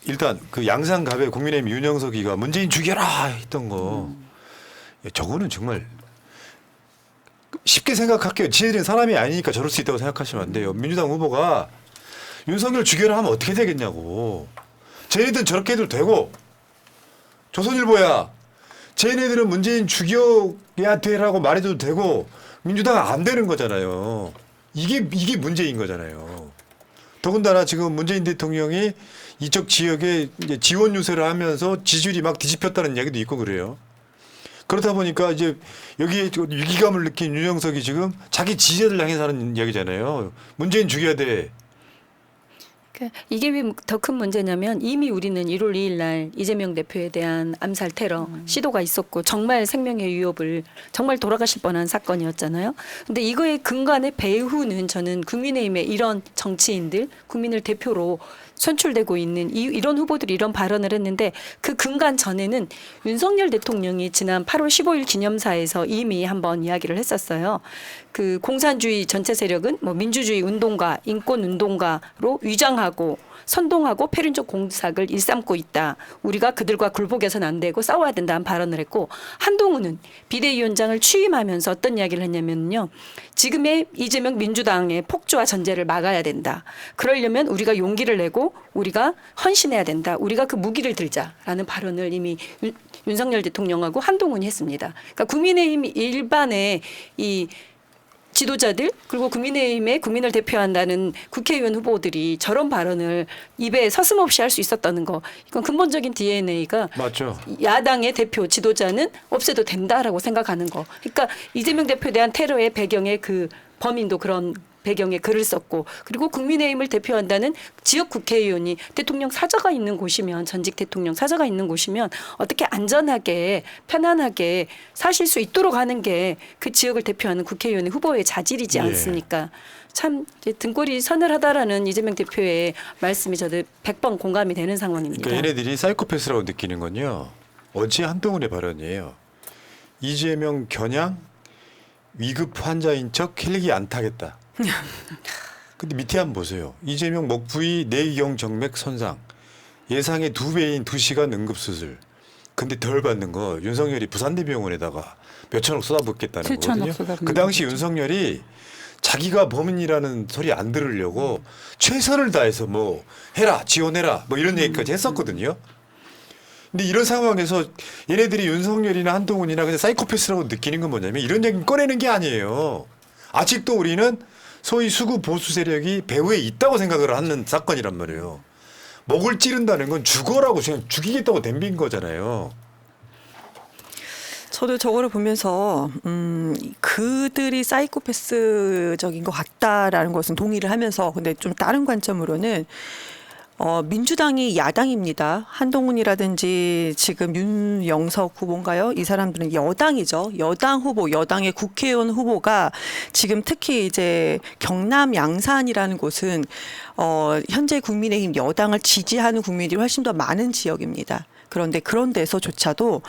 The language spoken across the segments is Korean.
일단 그 양산갑에 국민의힘 윤영석이가 문재인 죽여라 했던 거 저거는 정말 쉽게 생각할게요. 지네들은 사람이 아니니까 저럴 수 있다고 생각하시면 안 돼요. 민주당 후보가 윤석열 죽여라 하면 어떻게 되겠냐고. 쟤네들은 저렇게 해도 되고 조선일보야. 쟤네들은 문재인 죽여야 되라고 말해도 되고 민주당은 안 되는 거잖아요. 이게 문제인 거잖아요. 더군다나 지금 문재인 대통령이 이쪽 지역에 이제 지원 유세를 하면서 지지율이 막 뒤집혔다는 이야기도 있고 그래요. 그렇다 보니까 이제 여기에 위기감을 느낀 윤영석이 지금 자기 지지자들 향해서 하는 이야기잖아요. 문재인 죽여야 돼. 이게 왜 더 큰 문제냐면 이미 우리는 1월 2일 날 이재명 대표에 대한 암살 테러 시도가 있었고 정말 생명의 위협을 정말 돌아가실 뻔한 사건이었잖아요. 근데 이거의 근간의 배후는 저는 국민의힘의 이런 정치인들, 국민을 대표로 선출되고 있는 이런 후보들이 이런 발언을 했는데 그 근간 전에는 윤석열 대통령이 지난 8월 15일 기념사에서 이미 한번 이야기를 했었어요. 그 공산주의 전체 세력은 뭐 민주주의 운동가, 인권 운동가로 위장하고 선동하고 패륜적 공작을 일삼고 있다. 우리가 그들과 굴복해서는 안 되고 싸워야 된다는 발언을 했고 한동훈은 비대위원장을 취임하면서 어떤 이야기를 했냐면요. 지금의 이재명 민주당의 폭주와 전제를 막아야 된다. 그러려면 우리가 용기를 내고 우리가 헌신해야 된다. 우리가 그 무기를 들자라는 발언을 이미 윤석열 대통령하고 한동훈이 했습니다. 그러니까 국민의힘 일반의 이 지도자들 그리고 국민의힘의 국민을 대표한다는 국회의원 후보들이 저런 발언을 입에 서슴없이 할 수 있었다는 거 이건 근본적인 DNA가 맞죠. 야당의 대표 지도자는 없애도 된다라고 생각하는 거. 그러니까 이재명 대표에 대한 테러의 배경에 그 범인도 그런 배경에 글을 썼고 그리고 국민의힘을 대표한다는 지역 국회의원이 대통령 사저가 있는 곳이면 전직 대통령 사저가 있는 곳이면 어떻게 안전하게 편안하게 사실 수 있도록 하는 게 그 지역을 대표하는 국회의원의 후보의 자질이지 않습니까? 참 등골이 서늘하다라는 이재명 대표의 말씀이 저도 100번 공감이 되는 상황입니다. 그러니까 얘네들이 사이코패스라고 느끼는 건요. 어제 한동훈의 발언이에요. 이재명 겨냥 위급 환자인 척 헬기 안 타겠다. 근데 밑에 한번 보세요. 이재명 목 부위 내경 정맥 손상. 예상의 2배인 2시간 응급수술. 근데 덜 받는 거 윤석열이 부산대병원에다가 몇천억 쏟아붓겠다는 7천억 거거든요. 쏟아붓는 그 당시 윤석열이 자기가 범인이라는 소리 안 들으려고 최선을 다해서 뭐 해라 지원해라 뭐 이런 얘기까지 했었거든요. 근데 이런 상황에서 얘네들이 윤석열이나 한동훈이나 그냥 사이코패스라고 느끼는 건 뭐냐면 이런 얘기 꺼내는 게 아니에요. 아직도 우리는 소위 수구 보수 세력이 배후에 있다고 생각을 하는 사건이란 말이에요. 목을 찌른다는 건 죽어라고 그냥 죽이겠다고 덤빈 거잖아요. 저도 저거를 보면서 그들이 사이코패스적인 것 같다라는 것은 동의를 하면서 근데 좀 다른 관점으로는 민주당이 야당입니다. 한동훈이라든지 지금 윤영석 후보인가요? 이 사람들은 여당이죠. 여당 후보, 여당의 국회의원 후보가 지금 특히 이제 경남 양산이라는 곳은 현재 국민의힘 여당을 지지하는 국민들이 훨씬 더 많은 지역입니다. 그런데 그런 데서조차도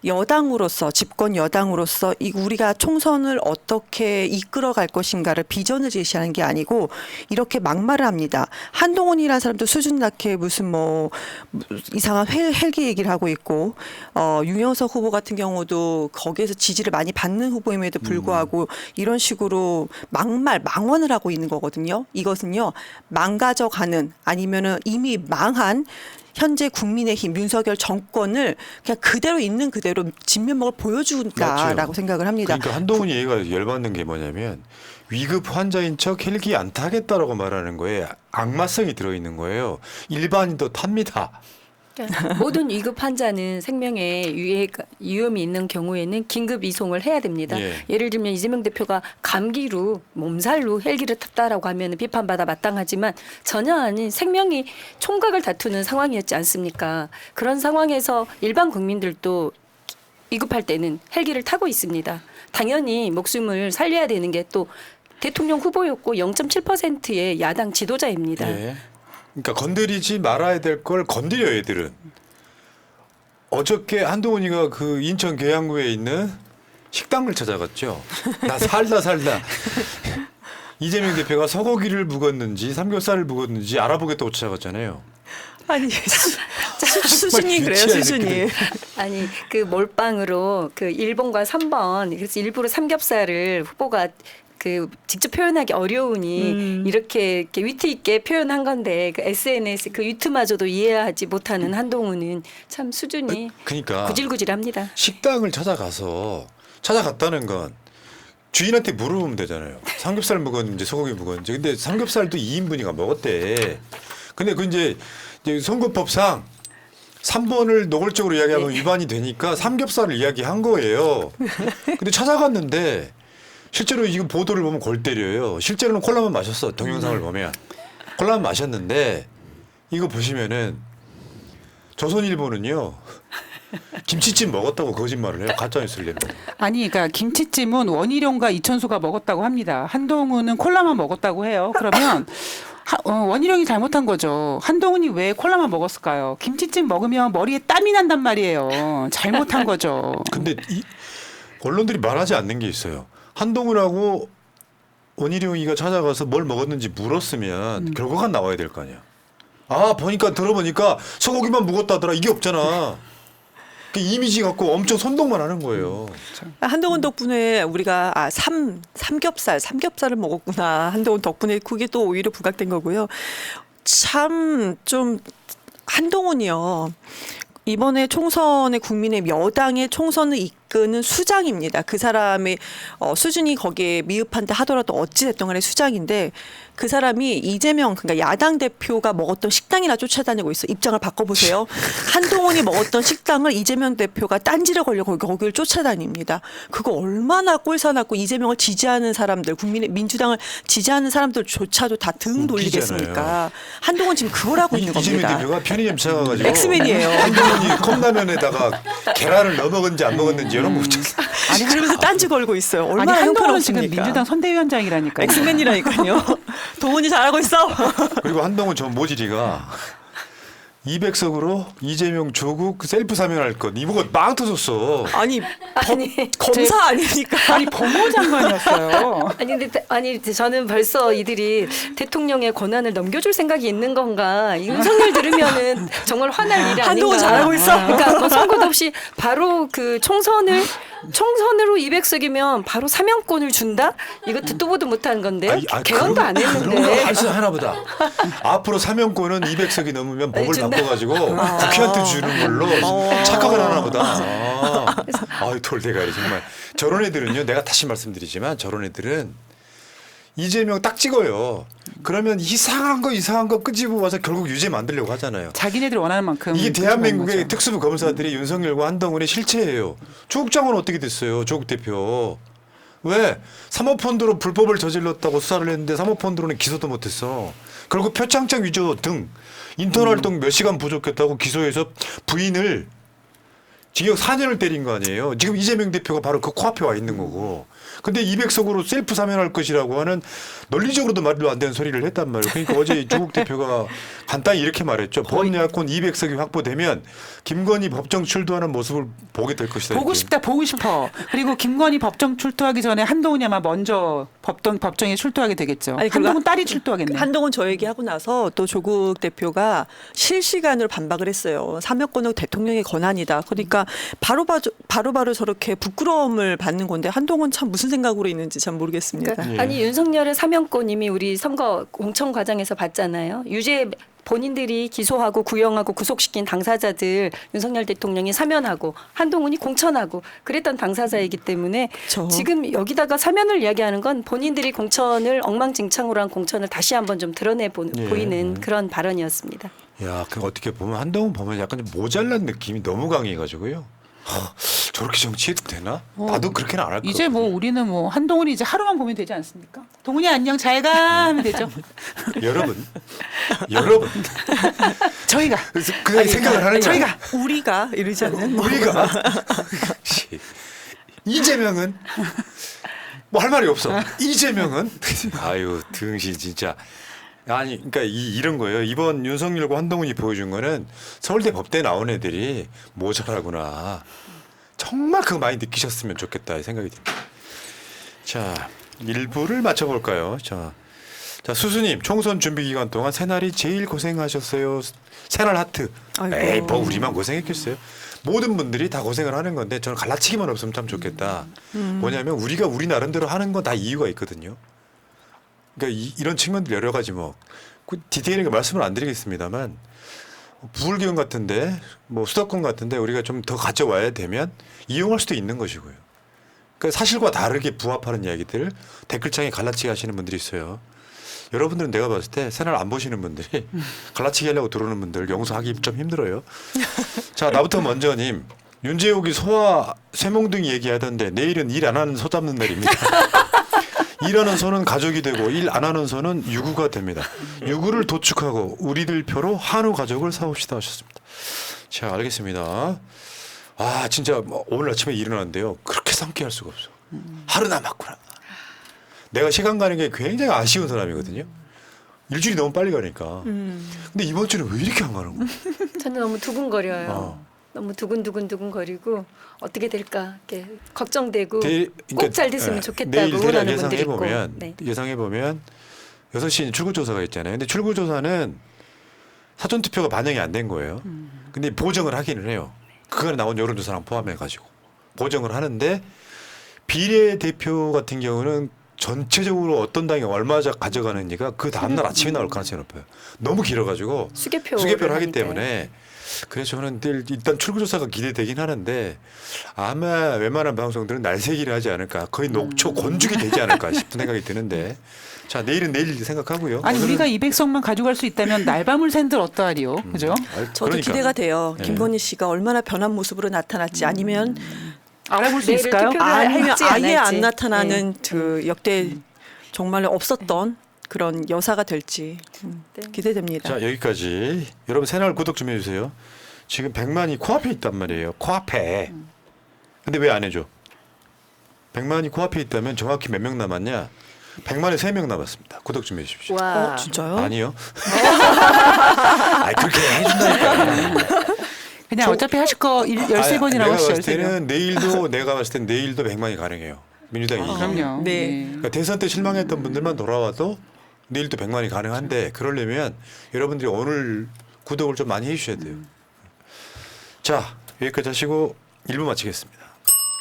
여당으로서 집권 여당으로서 우리가 총선을 어떻게 이끌어갈 것인가를 비전을 제시하는 게 아니고 이렇게 막말을 합니다. 한동훈이라는 사람도 수준 낮게 무슨 뭐 이상한 헬기 얘기를 하고 있고 윤영석 후보 같은 경우도 거기에서 지지를 많이 받는 후보임에도 불구하고 이런 식으로 망언을 하고 있는 거거든요. 이것은요 망가져가는 아니면은 이미 망한 현재 국민의힘 윤석열 정권을 그냥 그대로 있는 그대로 진면목을 보여준다라고 맞죠. 생각을 합니다. 그러니까 한동훈이 얘가 열받는 게 뭐냐면 위급 환자인 척 헬기 안 타겠다라고 말하는 거에 악마성이 들어있는 거예요. 일반인도 탑니다. 모든 위급 환자는 생명에 위험이 있는 경우에는 긴급 이송을 해야 됩니다. 예. 예를 들면 이재명 대표가 감기로 몸살로 헬기를 탔다라고 하면 비판받아 마땅하지만 전혀 아닌 생명이 총각을 다투는 상황이었지 않습니까? 그런 상황에서 일반 국민들도 위급할 때는 헬기를 타고 있습니다. 당연히 목숨을 살려야 되는 게 또 대통령 후보였고 0.7%의 야당 지도자입니다. 예. 그러니까 건드리지 말아야 될 걸 건드려 얘들은. 어저께 한동훈이가 그 인천 계양구에 있는 식당을 찾아갔죠. 나 살다 이재명 대표가 소고기를 묵었는지 삼겹살을 묵었는지 알아보겠다고 찾아갔잖아요. 아니 수준이 그래요 유치한 수준이. 새끼들. 아니 그 몰빵으로 그 1번과 3번 그래서 일부러 삼겹살을 후보가 그 직접 표현하기 어려우니 이렇게 위트 있게 표현한 건데 그 SNS 그 위트마저도 이해하지 못하는 한동훈은 참 수준이 그러니까 구질구질합니다. 식당을 찾아갔다는 건 주인한테 물어보면 되잖아요. 삼겹살 먹었는지 소고기 먹었는지. 근데 삼겹살도 2인분이가 먹었대. 근데 그 이제 선거법상 3번을 노골적으로 이야기하면 위반이 되니까 삼겹살을 이야기한 거예요. 근데 찾아갔는데 실제로 지금 보도를 보면 골 때려요. 실제로는 콜라만 마셨어. 동영상을 보면. 콜라만 마셨는데 이거 보시면은 조선일보는요. 김치찜 먹었다고 거짓말을 해요. 가짜뉴스를 내면. 아니, 그러니까 김치찜은 원희룡과 이천수가 먹었다고 합니다. 한동훈은 콜라만 먹었다고 해요. 그러면 원희룡이 잘못한 거죠. 한동훈이 왜 콜라만 먹었을까요? 김치찜 먹으면 머리에 땀이 난단 말이에요. 잘못한 거죠. 근데 이 언론들이 말하지 않는 게 있어요. 한동훈하고 원희룡이가 찾아가서 뭘 먹었는지 물었으면 결과가 나와야 될 거 아니야. 아 들어보니까 소고기만 묵었다더라. 이게 없잖아. 그 이미지 갖고 엄청 선동만 하는 거예요. 한동훈 덕분에 우리가 삼겹살을 먹었구나. 한동훈 덕분에 그게 또 오히려 부각된 거고요. 참 좀 한동훈이요. 이번에 총선의 국민의 여당의 총선을 이끄는 수장입니다. 그 사람의 수준이 거기에 미흡한데 하더라도 어찌됐든 간에 수장인데 그 사람이 이재명 그러니까 야당 대표가 먹었던 식당이나 쫓아다니고 있어. 입장을 바꿔보세요. 한동훈이 먹었던 식당을 이재명 대표가 딴지를 걸려 거기를 쫓아다닙니다. 그거 얼마나 꼴사납고 이재명을 지지하는 사람들 민주당을 지지하는 사람들조차도 다 등 돌리겠습니까. 한동훈 지금 그걸 하고 있는 이재명 겁니다. 대표가 편의점 찾아가지고 엑스맨이에요. 한동훈이 컵라면에다가 계란을 넣어 먹었는지 안 먹었는지 이런 거 있잖아요. 아니 그러면서 딴지 걸고 있어요. 아니, 얼마나 한동훈은 지금 형편없습니까. 민주당 선대위원장이라니까요. 엑스맨이라니까요. 동훈이 잘하고 있어. 그리고 한동훈 전 모질이가 200석으로 이재명 조국 셀프 사면할 것 이보고 빵 터졌어. 아니, 아니 검사 아닙니까? 아니, 법무장관이었어요. 아니 저는 벌써 이들이 대통령의 권한을 넘겨줄 생각이 있는 건가? 윤석열 들으면은 정말 화날 일이 아닌가? 한동훈 잘하고 있어. 그러니까 뭐 선거도 없이 바로 그 총선으로 200석이면 바로 사면권을 준다? 이거 듣도 보도 못한 건데 개헌도 안 했는데. 할수 하나 보다. 앞으로 사면권은 200석이 넘으면 법을 준다. 바꿔가지고 국회한테 주는 걸로 착각을 하나 보다. 아유 돌대가리 정말. 저런 애들은요. 내가 다시 말씀드리지만 저런 애들은 이재명 딱 찍어요. 그러면 이상한 거 끄집어 와서 결국 유죄 만들려고 하잖아요. 자기네들 원하는 만큼. 이게 끄집어낸 대한민국의 거죠. 특수부 검사들이 윤석열과 한동훈의 실체예요. 조국 장관은 어떻게 됐어요? 조국 대표. 왜? 사모펀드로 불법을 저질렀다고 수사를 했는데 사모펀드로는 기소도 못했어. 결국 표창장 위조 등 인턴 활동 몇 시간 부족했다고 기소해서 부인을 징역 4년을 때린 거 아니에요. 지금 이재명 대표가 바로 그 코앞에 와 있는 거고. 근데 200석으로 셀프 사면할 것이라고 하는 논리적으로도 말도 안 되는 소리를 했단 말이에요. 그러니까 어제 조국 대표가 간단히 이렇게 말했죠. 범야권 200석이 확보되면 김건희 법정 출두하는 모습을 보게 될 것이다. 보고 이렇게. 싶다, 보고 싶어. 그리고 김건희 법정 출두하기 전에 한동훈이 아마 먼저 법정에 출두하게 되겠죠. 아니, 한동훈 딸이 출두하겠네. 한동훈 저 얘기하고 나서 또 조국 대표가 실시간으로 반박을 했어요. 사면권은 대통령의 권한이다. 그러니까 바로바로 저렇게 부끄러움을 받는 건데 한동훈 참 무슨 생각으로 있는지 참 모르겠습니다. 그러니까 예. 아니 윤석열의 사면권 이미 우리 선거 공천 과정에서 봤잖아요. 유죄 본인들이 기소하고 구형하고 구속시킨 당사자들 윤석열 대통령이 사면하고 한동훈이 공천하고 그랬던 당사자이기 때문에 지금 여기다가 사면을 이야기하는 건 본인들이 공천을 엉망진창으로 한 공천을 다시 한번 좀 보이는 그런 발언이었습니다. 야, 그 어떻게 보면 한동훈 보면 약간 좀 모자란 느낌이 너무 강해가지고요. 저렇게 정치해도 되나? 나도 그렇게는 안 할 거. 이제 뭐 우리는 뭐 한동훈이 이제 하루만 보면 되지 않습니까? 동훈이 안녕 잘 가 하면 되죠. 여러분. 저희가 그래서 그냥 생각을 하는 거야. 우리가 이러잖아요. 우리가 이재명은 뭐 할 말이 없어. 이재명은 아유 등신 진짜. 아니 그러니까 이런 거예요. 이번 윤석열과 한동훈이 보여준 거는 서울대 법대 나온 애들이 모자라구나. 정말 그거 많이 느끼셨으면 좋겠다 생각이 듭니다. 자, 1부를 맞춰볼까요? 자, 자, 수수님 총선 준비 기간 동안 새날이 제일 고생하셨어요. 새날 하트. 아이고. 에이, 뭐 우리만 고생했겠어요. 모든 분들이 다 고생을 하는 건데 저는 갈라치기만 없으면 참 좋겠다. 뭐냐면 우리가 우리 나름대로 하는 건 다 이유가 있거든요. 그러니까 이런 측면들 여러 가지 그 디테일하게 말씀을 안 드리겠습니다만 부울경 같은데 뭐 수도권 같은데 우리가 좀 더 가져와야 되면 이용할 수도 있는 것이고요. 그러니까 사실과 다르게 부합하는 이야기들 댓글창에 갈라치기 하시는 분들이 있어요. 여러분들은 내가 봤을 때 새날 안 보시는 분들이 갈라치기 하려고 들어오는 분들 용서하기 좀 힘들어요. 자, 나부터 먼저님. 윤재욱이 소와 쇠몽둥이 얘기하던데 내일은 일 안 하는 소 잡는 날입니다. 일하는 소는 가족이 되고 일 안 하는 소는 유구가 됩니다. 유구를 도축하고 우리들 표로 한우 가족을 사옵시다 하셨습니다. 자, 알겠습니다. 아, 진짜 오늘 아침에 일어났는데요. 그렇게 상쾌할 수가 없어. 하루 남았구나. 내가 시간 가는 게 굉장히 아쉬운 사람이거든요. 일주일이 너무 빨리 가니까. 근데 이번 주는 왜 이렇게 안 가는 거야? 저는 너무 두근거려요. 너무 두근두근두근거리고 어떻게 될까 이렇게 걱정되고 꼭 잘 됐으면 좋겠다고 내일 대략 응원하는 분들이 있고. 예상해보면 네. 예상해보면 6시 출구조사가 있잖아요. 근데 출구조사는 사전투표가 반영이 안 된 거예요. 근데 보정을 하기는 해요. 그간에 나온 여론조사랑 포함해가지고 보정을 하는데 비례대표 같은 경우는 전체적으로 어떤 당이 얼마 가져가는지가 그 다음날 아침에 나올 가능성이 높아요. 너무 길어가지고 수개표를 하기 때문에 그래서 저는 일단 출구조사가 기대되긴 하는데 아마 웬만한 방송들은 날새기를 하지 않을까 거의 녹초 곤죽이 되지 않을까 싶은 생각이 드는데 자 내일은 내일 생각하고요. 아니 오늘은 우리가 200석만 가져갈 수 있다면 날밤을 샌들 어떠하리요, 그죠? 저도 그러니까. 기대가 돼요. 네. 김건희 씨가 얼마나 변한 모습으로 나타날지 아니면 알아볼 수 내일을 있을까요? 투표를 아예 할지 안 아예 할지. 안 나타나는 그 역대 정말로 없었던 그런 여사가 될지 네. 기대됩니다. 자 여기까지 여러분 새날 구독 좀 해주세요. 지금 100만이 코앞에 있단 말이에요. 코앞에. 근데 왜 안 해줘? 100만이 코앞에 있다면 정확히 몇 명 남았냐? 100만에 3명 남았습니다. 구독 좀 해주십시오. 와. 진짜요? 아니요. 아니, 그렇게 해준다니까. 그냥 어차피 하실 거 13번이라고 내가 하시죠. 봤을 때는 내가 봤을 땐 내일도 100만이 가능해요. 민주당이 이기면. 그럼요. 네. 그러니까 대선 때 실망했던 분들만 돌아와도 내일도 100만이 가능한데 그러려면 여러분들이 오늘 구독을 좀 많이 해주셔야 돼요. 자 여기까지 하시고 1부 마치겠습니다.